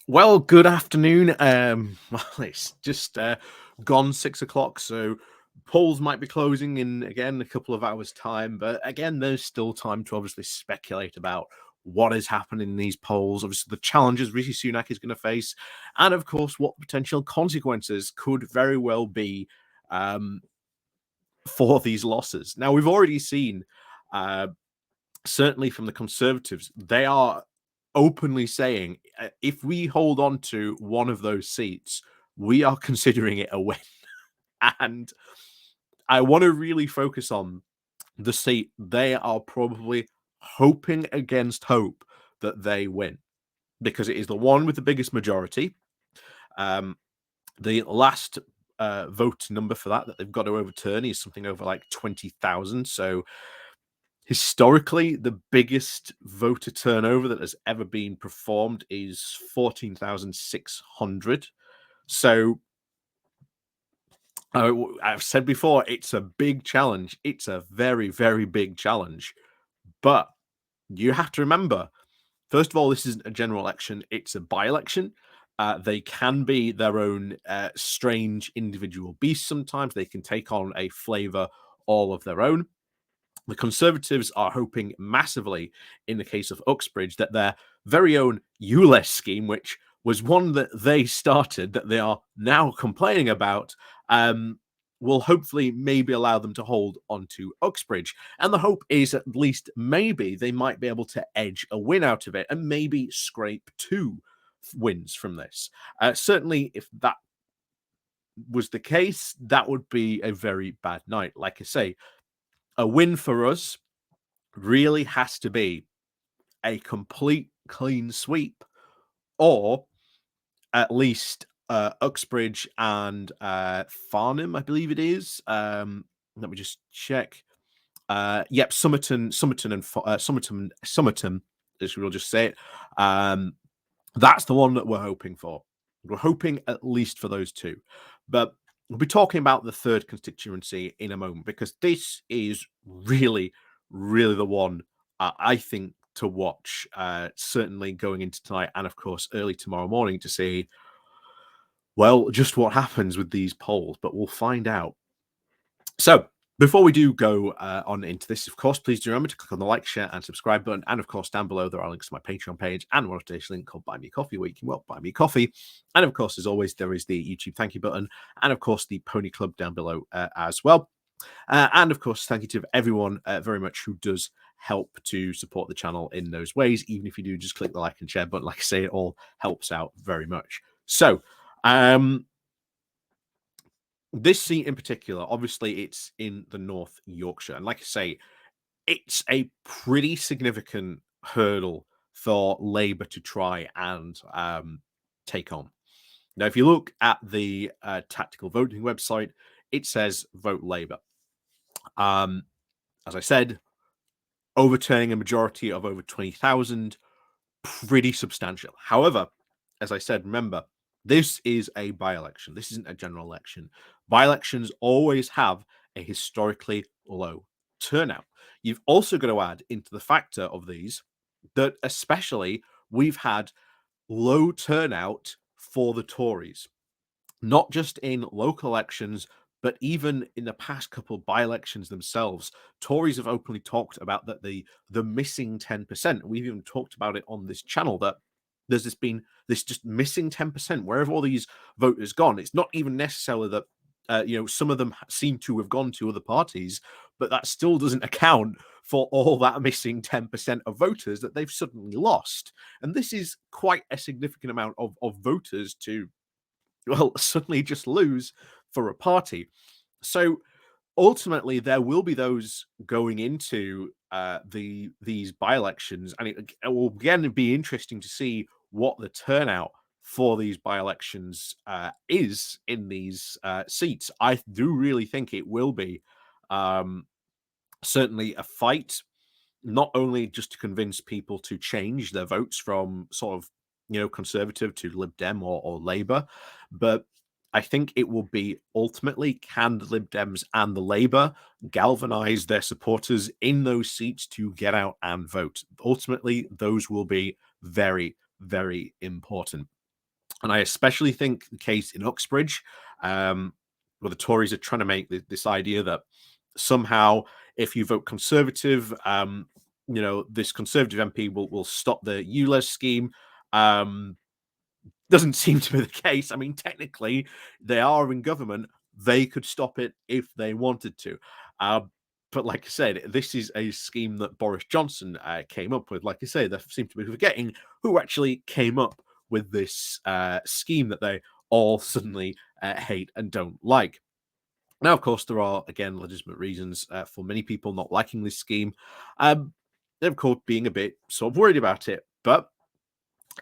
Well, good afternoon. Well, it's just gone 6 o'clock, so polls might be closing in again a couple of hours' time. But again, there's still time to obviously speculate about what is happening in these polls. Obviously, the challenges Rishi Sunak is going to face, and of course, what potential consequences could very well be um, for these losses. Now, we've already seen. Uh, Certainly from the Conservatives, they are openly saying if we hold on to one of those seats, we are considering it a win. And I want to really focus on the seat they are probably hoping against hope that they win because it is the one with the biggest majority. Um, the last vote number for that they've got to overturn is something over like 20,000. So historically, the biggest voter turnover that has ever been performed is 14,600. So I've said before, it's a big challenge. It's a very, very big challenge. But you have to remember, first of all, this isn't a general election, it's a by-election. They can be their own strange individual beasts sometimes. They can take on a flavour all of their own. The Conservatives are hoping massively, in the case of Uxbridge, that their very own ULEZ scheme, which was one that they started, that they are now complaining about, will hopefully maybe allow them to hold onto Uxbridge. And the hope is at least maybe they might be able to edge a win out of it and maybe scrape two wins from this. Certainly, if that was the case, that would be a very bad night. Like I say, a win for us really has to be a complete clean sweep, or at least Uxbridge and Farnham, I believe it is. Let me just check. Yep, Somerton, and Somerton. As we'll just say it. That's the one that we're hoping for. We're hoping at least for those two, but we'll be talking about the third constituency in a moment because this is really, really the one I think to watch. Certainly going into tonight and of course early tomorrow morning to see, well, just what happens with these polls. But we'll find out. So, before we do go on into this, of course, please do remember to click on the like, share, and subscribe button. And of course, down below, there are links to my Patreon page and one today's link called Buy Me Coffee, where you can, well, buy me coffee. And of course, as always, there is the YouTube thank you button and of course, the Pony Club down below as well. And of course, thank you to everyone very much who does help to support the channel in those ways. Even if you do just click the like and share button, like I say, it all helps out very much. So, this seat in particular, obviously, it's in the North Yorkshire. And like I say, it's a pretty significant hurdle for Labour to try and take on. Now, if you look at the tactical voting website, it says vote Labour. As I said, overturning a majority of over 20,000, pretty substantial. However, as I said, remember, this is a by-election. This isn't a general election. By-elections always have a historically low turnout. You've also got to add into the factor of these that especially we've had low turnout for the Tories, not just in local elections, but even in the past couple by-elections themselves. Tories have openly talked about that the missing 10%. We've even talked about it on this channel that there's this just missing 10%. Where have all these voters gone? It's not even necessarily that some of them seem to have gone to other parties, but that still doesn't account for all that missing 10% of voters that they've suddenly lost. And this is quite a significant amount of voters to, well, suddenly just lose for a party. So ultimately, there will be those going into these by-elections, and it will again be interesting to see what the turnout for these by-elections is in these seats. I do really think it will be certainly a fight, not only just to convince people to change their votes from sort of Conservative to Lib Dem or Labour, but I think it will be ultimately, can the Lib Dems and the Labour galvanize their supporters in those seats to get out and vote? Ultimately, those will be very, very important. And I especially think the case in Uxbridge, where the Tories are trying to make this idea that somehow, if you vote Conservative, this Conservative MP will stop the ULEZ scheme. Um, doesn't seem to be the case. I mean, technically, they are in government. They could stop it if they wanted to. But like I said, this is a scheme that Boris Johnson came up with. Like I say, they seem to be forgetting who actually came up with this scheme that they all suddenly hate and don't like. Now, of course, there are again legitimate reasons for many people not liking this scheme, and of course being a bit sort of worried about it. But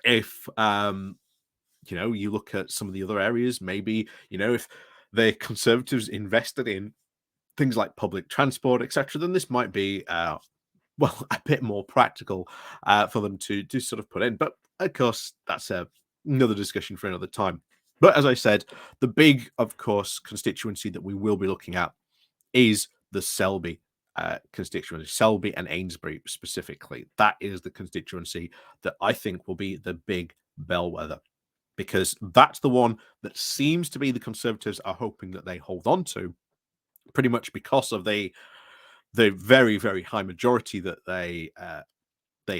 if you look at some of the other areas, maybe if the Conservatives invested in things like public transport, etc., then this might be well, a bit more practical for them to sort of put in. But of course, that's another discussion for another time. But as I said, the big, of course, constituency that we will be looking at is the Selby constituency, Selby and Ainsbury specifically. That is the constituency that I think will be the big bellwether, because that's the one that seems to be the Conservatives are hoping that they hold on to, pretty much because of the very, very high majority that they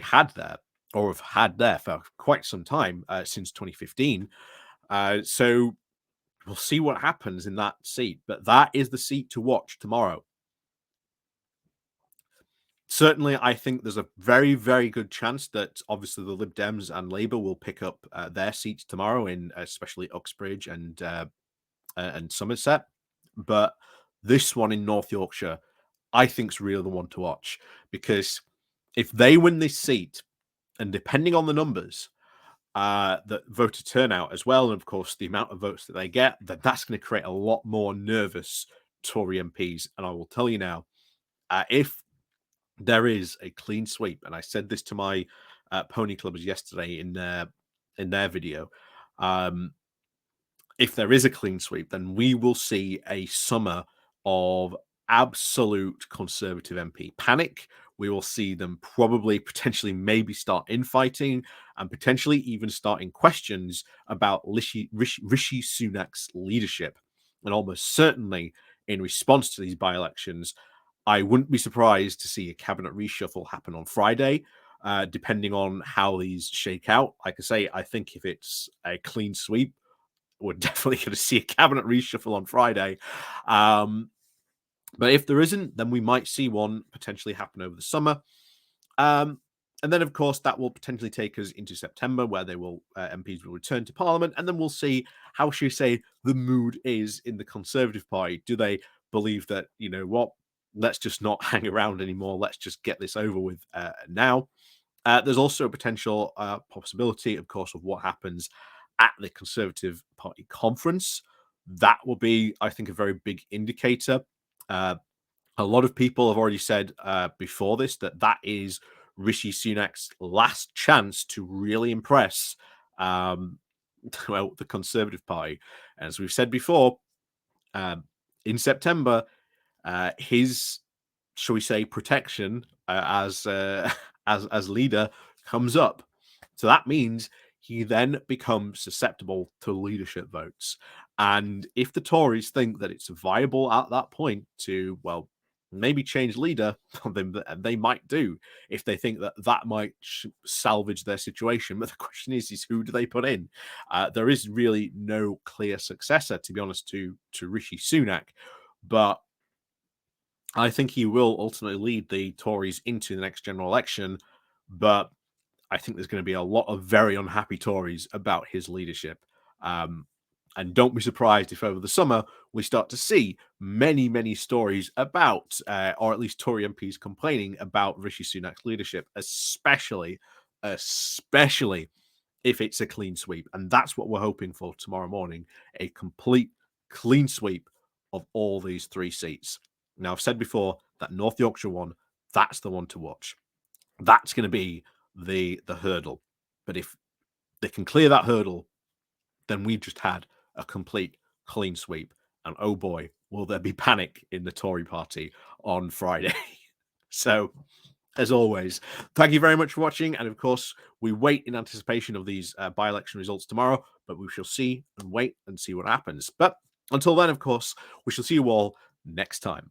had there, or have had there for quite some time, since 2015. So we'll see what happens in that seat, but that is the seat to watch tomorrow. Certainly, I think there's a very, very good chance that obviously the Lib Dems and Labour will pick up their seats tomorrow in especially Uxbridge and Somerset. But this one in North Yorkshire, I think's really the one to watch, because if they win this seat, and depending on the numbers, that voter turnout as well, and of course the amount of votes that they get, then that's going to create a lot more nervous Tory MPs. And I will tell you now, if there is a clean sweep, and I said this to my pony clubbers yesterday in their video, um, if there is a clean sweep, then we will see a summer of absolute Conservative MP panic. We will see them probably potentially maybe start infighting and potentially even starting questions about Rishi Sunak's leadership. And almost certainly, in response to these by elections, I wouldn't be surprised to see a cabinet reshuffle happen on Friday, depending on how these shake out. Like I say, I think if it's a clean sweep, we're definitely going to see a cabinet reshuffle on Friday. But if there isn't, then we might see one potentially happen over the summer. Um, and then, of course, that will potentially take us into September, where they will MPs will return to Parliament, and then we'll see how, should we say, the mood is in the Conservative Party. Do they believe that, you know what, let's just not hang around anymore, let's just get this over with now? There's also a potential possibility, of course, of what happens at the Conservative Party conference. That will be, I think, a very big indicator. Uh, a lot of people have already said before this that that is Rishi Sunak's last chance to really impress um, well, the Conservative Party. As we've said before, um, in September, his, shall we say, protection as as leader comes up. So that means he then becomes susceptible to leadership votes. And if the Tories think that it's viable at that point to, well, maybe change leader, then they might do, if they think that that might salvage their situation. But the question is who do they put in? There is really no clear successor, to be honest, to Rishi Sunak. But I think he will ultimately lead the Tories into the next general election, but I think there's going to be a lot of very unhappy Tories about his leadership. Um, and don't be surprised if over the summer we start to see many, many stories about, or at least Tory MPs complaining about Rishi Sunak's leadership, especially if it's a clean sweep. And that's what we're hoping for tomorrow morning, a complete clean sweep of all these three seats. Now, I've said before that North Yorkshire one, that's the one to watch. That's going to be the hurdle. But if they can clear that hurdle, then we've just had a complete clean sweep. And oh boy, will there be panic in the Tory party on Friday. So as always. Thank you very much for watching. And of course, we wait in anticipation of these by-election results tomorrow, but we shall see and wait and see what happens. But until then, of course, we shall see you all next time.